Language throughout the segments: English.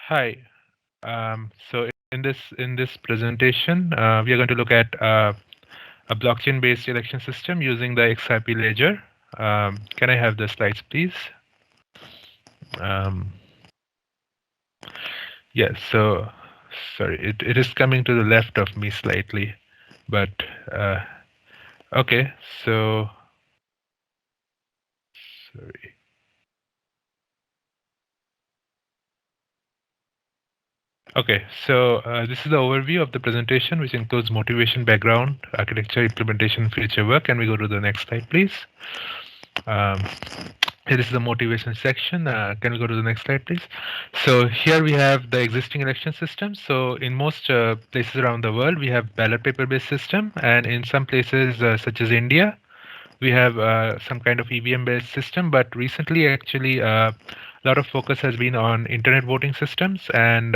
Hi. So in this presentation, we are going to look at a blockchain-based election system using the XRP ledger. Can I have the slides, please? Um, yes. So sorry, it is coming to the left of me slightly, but okay. So sorry. Okay, so this is the overview of the presentation, which includes motivation, background, architecture, implementation, future work, and we go to the next slide, please. Um, Here this is the motivation section. Can we go to the next slide, please? So here we have the existing election system. So in most places around the world, we have ballot paper-based system, and in some places such as India, we have some kind of EVM-based system. But recently, actually, a lot of focus has been on internet voting systems, and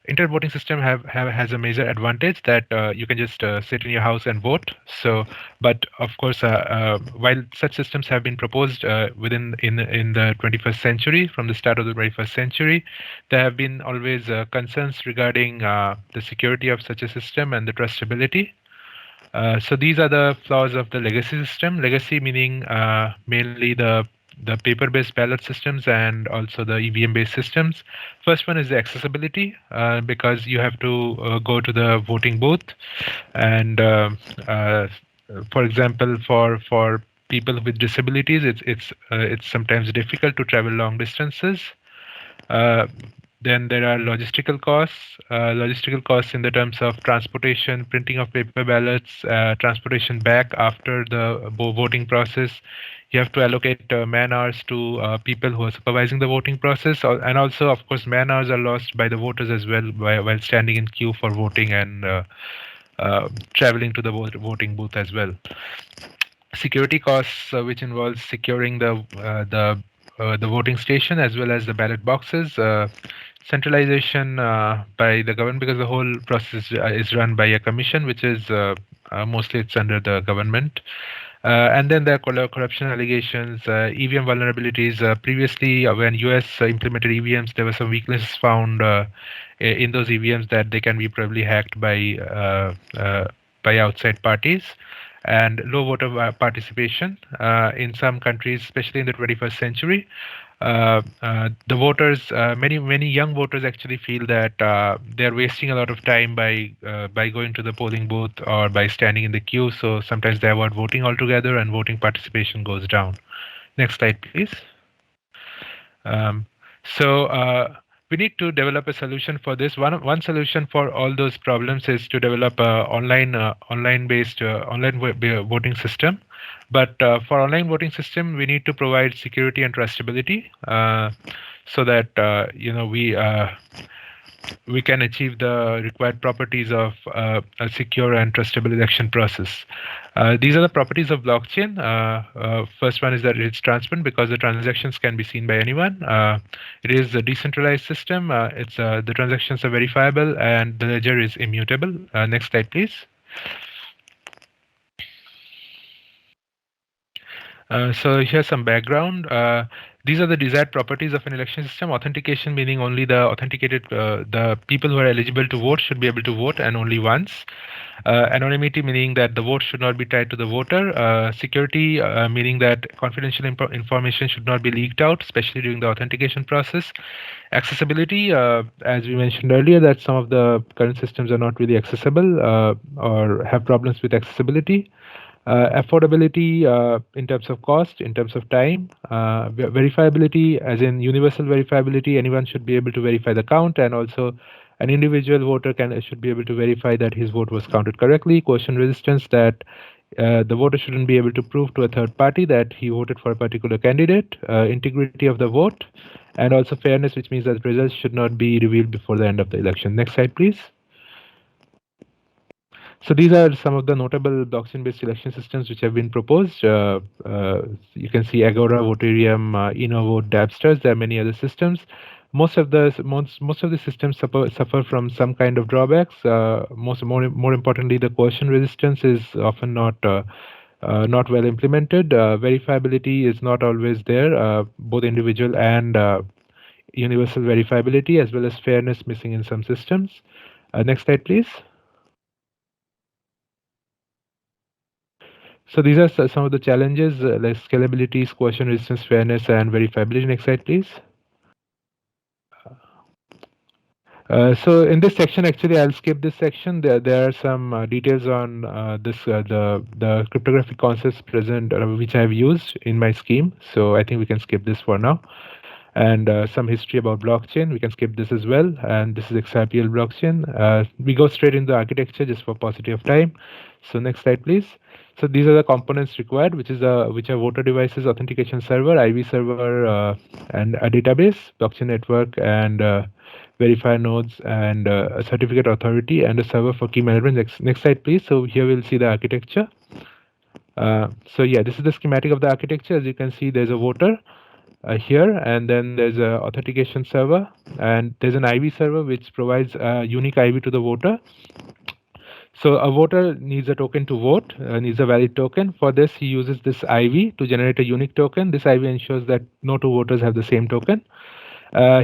internet voting system has a major advantage that you can just sit in your house and vote. So, but of course, while such systems have been proposed in the 21st century, from the start of the 21st century, there have been always concerns regarding the security of such a system and the trustability. So these are the flaws of the legacy system. Legacy meaning mainly the paper-based ballot systems and also the EVM-based systems. First one is the accessibility, because you have to go to the voting booth, and uh, for example, for people with disabilities, it's sometimes difficult to travel long distances. Uh, then there are logistical costs in the terms of transportation, printing of paper ballots, transportation back after the voting process. You have to allocate man hours to people who are supervising the voting process, and also, of course, man hours are lost by the voters as well while standing in queue for voting and traveling to the voting booth as well. Security costs, which involves securing the voting station as well as the ballot boxes. Centralization by the government, because the whole process is run by a commission, which is mostly it's under the government. And then there are corruption allegations, EVM vulnerabilities. Previously, when US implemented EVMs, there were some weaknesses found in those EVMs that they can be probably hacked by outside parties. And low voter participation in some countries, especially in the 21st century. The voters, many young voters actually feel that they're wasting a lot of time by going to the polling booth or by standing in the queue. So sometimes they avoid voting altogether, and voting participation goes down. Next slide, please. Um, so we need to develop a solution for this. One solution for all those problems is to develop a online voting system. But for online voting system, we need to provide security and trustability, so that we can achieve the required properties of a secure and trustable election process. These are the properties of blockchain. First one is that it's transparent because the transactions can be seen by anyone. It is a decentralized system. The transactions are verifiable, and the ledger is immutable. Next slide, please. So here's some background. These are the desired properties of an election system. Authentication meaning only the people who are eligible to vote should be able to vote, and only once. Anonymity meaning that the vote should not be tied to the voter. Security meaning that confidential information should not be leaked out, especially during the authentication process. Accessibility, as we mentioned earlier, that some of the current systems are not really accessible or have problems with accessibility. Affordability in terms of cost, in terms of time. Verifiability, as in universal verifiability, anyone should be able to verify the count, and also an individual voter should be able to verify that his vote was counted correctly. Question resistance, that the voter shouldn't be able to prove to a third party that he voted for a particular candidate. Integrity of the vote, and also fairness, which means that results should not be revealed before the end of the election. Next slide, please. So these are some of the notable blockchain-based election systems which have been proposed. You can see Agora, Voterium, InnoVote, Dabsters. There are many other systems. Most of the systems suffer from some kind of drawbacks. More importantly, the coercion resistance is often not well implemented. Verifiability is not always there, both individual and universal verifiability, as well as fairness missing in some systems. Next slide, please. So these are some of the challenges like scalability, coercion resistance, fairness, and verifiability. Next slide, please. So in this section, actually, I'll skip this section. There are some details on the cryptographic concepts present, which I've used in my scheme. So I think we can skip this for now. And some history about blockchain. We can skip this as well. And this is XRPL blockchain. We go straight into the architecture just for paucity of time. So next slide, please. So these are the components required, which are voter devices, authentication server, IV server, and a database, blockchain network, and verifier nodes, and a certificate authority, and a server for key management. Next slide, please. So here we'll see the architecture. So yeah, this is the schematic of the architecture. As you can see, there's a voter here, and then there's a authentication server, and there's an IV server which provides a unique IV to the voter. So a voter needs a token to vote, needs a valid token. For this, he uses this IV to generate a unique token. This IV ensures that no two voters have the same token.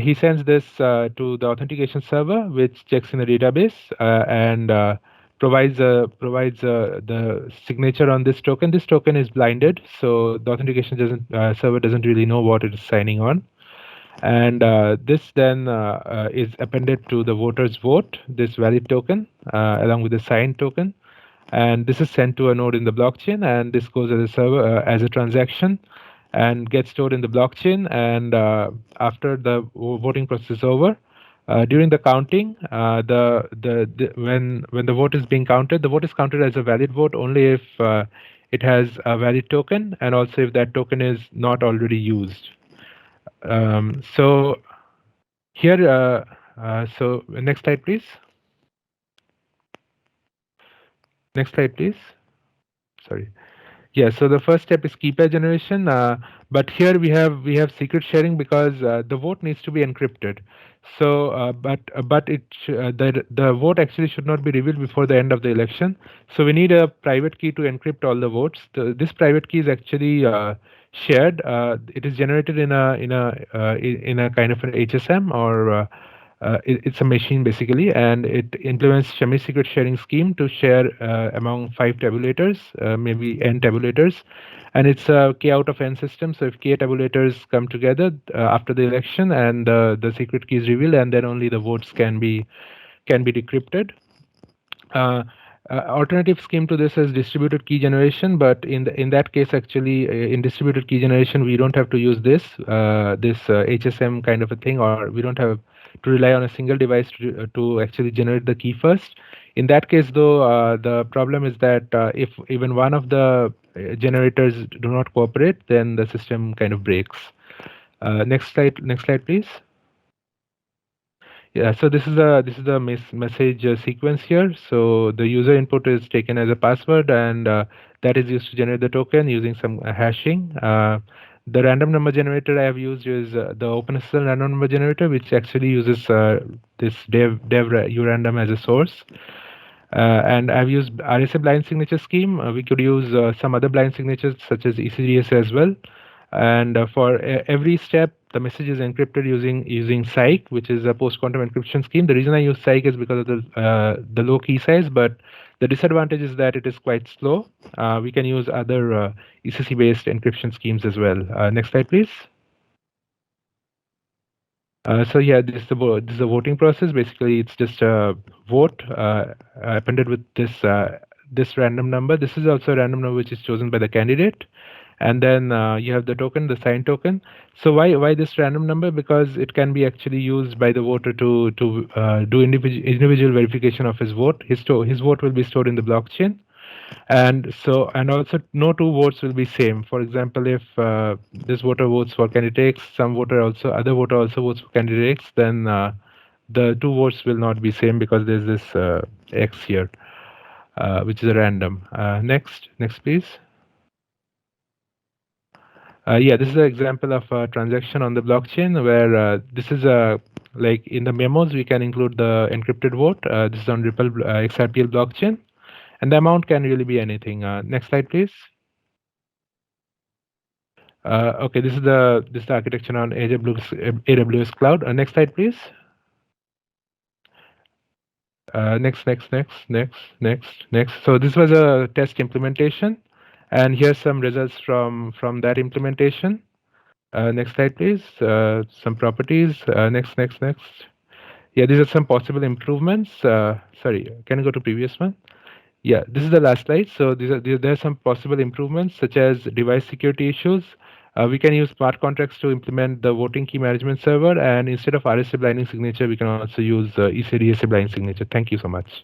He sends this to the authentication server, which checks in the database and provides the signature on this token. This token is blinded, so the authentication doesn't server doesn't really know what it is signing on. And this then is appended to the voter's vote, this valid token, along with the signed token. And this is sent to a node in the blockchain, and this goes as a server as a transaction and gets stored in the blockchain. And after the voting process is over, during the counting, when the vote is being counted, the vote is counted as a valid vote only if it has a valid token, and also if that token is not already used. So here, so next slide, please. Next slide, please. Sorry. Yeah, so the first step is Keypair generation, but here we have secret sharing because the vote needs to be encrypted. So, the vote actually should not be revealed before the end of the election. So we need a private key to encrypt all the votes. This private key is actually shared. It is generated in a kind of an HSM, or it's a machine basically, and it implements Shamir secret sharing scheme to share among 5 tabulators, maybe n tabulators, and it's a k out of n system. So if k tabulators come together after the election, and the secret key is revealed, and then only the votes can be decrypted. Alternative scheme to this is distributed key generation, but in that case, actually, in distributed key generation, we don't have to use this HSM kind of a thing, or we don't have to rely on a single device to actually generate the key first. In that case, though, the problem is that if even one of the generators do not cooperate, then the system kind of breaks. Next slide, please. Yeah, so this is the message sequence here. So the user input is taken as a password, and that is used to generate the token using some hashing. The random number generator I have used is the OpenSSL random number generator, which actually uses this dev urandom as a source. And I've used RSA blind signature scheme. We could use some other blind signatures such as ECDS as well. And for every step, the message is encrypted using SIKE, which is a post-quantum encryption scheme. The reason I use SIKE is because of the low key size, but the disadvantage is that it is quite slow. We can use other ECC-based encryption schemes as well. Next slide, please. So yeah, this is the voting process. Basically, it's just a vote appended with this random number. This is also a random number which is chosen by the candidate, and then you have the token, the signed token. So why this random number? Because it can be actually used by the voter to do individual verification of his vote. His vote will be stored in the blockchain. And also no two votes will be same. For example, if this voter votes for candidate X, other voter also votes for candidate X, then the two votes will not be same because there's this X here, which is a random. Next please. Yeah, this is an example of a transaction on the blockchain where this is like in the memos we can include the encrypted vote. This is on Ripple XRPL blockchain. And the amount can really be anything. Next slide, please. Okay, this is the architecture on AWS Cloud. Next slide, please. Next. So this was a test implementation, and here's some results from that implementation. Next slide, please. Some properties. Next. Yeah, these are some possible improvements. Sorry, can you go to previous one? Yeah, this is the last slide. So there are some possible improvements such as device security issues. We can use smart contracts to implement the voting key management server, and instead of RSA blinding signature, we can also use ECDSA blind signature. Thank you so much.